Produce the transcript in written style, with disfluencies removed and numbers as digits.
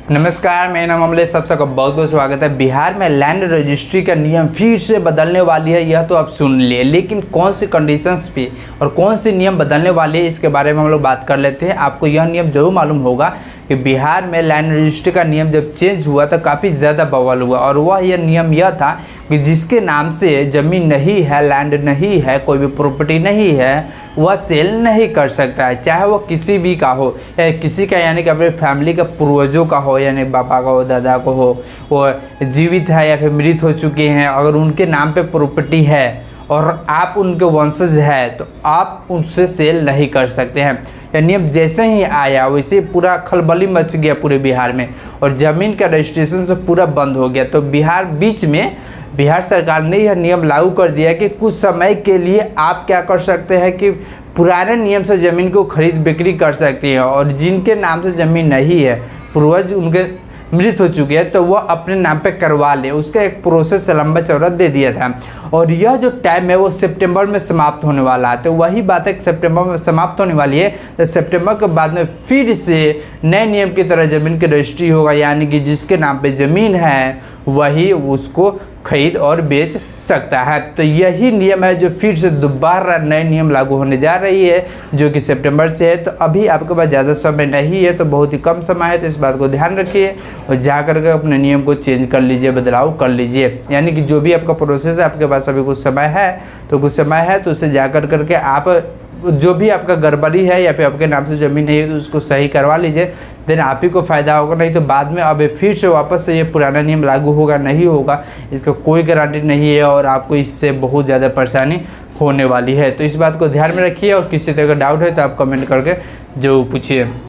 नमस्कार, मेरा नाम अमलेश। सबका बहुत बहुत स्वागत है। बिहार में लैंड रजिस्ट्री का नियम फिर से बदलने वाली है, यह तो आप सुन लिए, लेकिन कौन से कंडीशंस पे और कौन से नियम बदलने वाले हैं इसके बारे में हम लोग बात कर लेते हैं। आपको यह नियम जरूर मालूम होगा कि बिहार में लैंड रजिस्ट्री का नियम जब चेंज हुआ तो काफ़ी ज़्यादा बवाल हुआ, और वह यह नियम यह था कि जिसके नाम से ज़मीन नहीं है, लैंड नहीं है, कोई भी प्रॉपर्टी नहीं है, वह सेल नहीं कर सकता है, चाहे वो किसी भी का हो या किसी का, यानी कि अपने फैमिली का पूर्वजों का हो, यानी पापा का हो, दादा को हो, वो जीवित है या फिर मृत हो चुके हैं, अगर उनके नाम पे प्रॉपर्टी है और आप उनके वंशज है तो आप उनसे सेल नहीं कर सकते हैं। यह नियम जैसे ही आया वैसे पूरा खलबली मच गया पूरे बिहार में, और ज़मीन का रजिस्ट्रेशन से पूरा बंद हो गया। तो बीच में बिहार सरकार ने यह नियम लागू कर दिया कि कुछ समय के लिए आप क्या कर सकते हैं कि पुराने नियम से ज़मीन को खरीद बिक्री कर सकते हैं, और जिनके नाम से ज़मीन नहीं है, पूर्वज उनके मृत हो चुके हैं, तो वह अपने नाम पे करवा ले। उसका एक प्रोसेस लंबा चौड़ा दे दिया था, और यह जो टाइम है वो सितंबर में समाप्त होने वाला है। तो वही बात है कि सितंबर में समाप्त होने वाली है, तो सितंबर के बाद में फिर से नए नियम की तरह ज़मीन की रजिस्ट्री होगा, यानी कि जिसके नाम पे ज़मीन है वही उसको खरीद और बेच सकता है। तो यही नियम है जो फिर से दोबारा नए नियम लागू होने जा रही है, जो कि सितंबर से है। तो अभी आपके पास ज़्यादा समय नहीं है, तो बहुत ही कम समय है, तो इस बात को ध्यान रखिए और जा करके अपने नियम को चेंज कर लीजिए, बदलाव कर लीजिए। यानी कि जो भी आपका प्रोसेस है, आपके पास अभी कुछ समय है, तो कुछ समय है तो उसे जा करके आप जो भी आपका गड़बड़ी है या फिर आपके नाम से ज़मीन नहीं है तो उसको सही करवा लीजिए, देन आप ही को फ़ायदा होगा। नहीं तो बाद में अब फिर से वापस से ये पुराना नियम लागू होगा नहीं होगा, इसका कोई गारंटी नहीं है, और आपको इससे बहुत ज़्यादा परेशानी होने वाली है। तो इस बात को ध्यान में रखिए, और किसी तरह का डाउट है तो आप कमेंट करके जरूर पूछिए।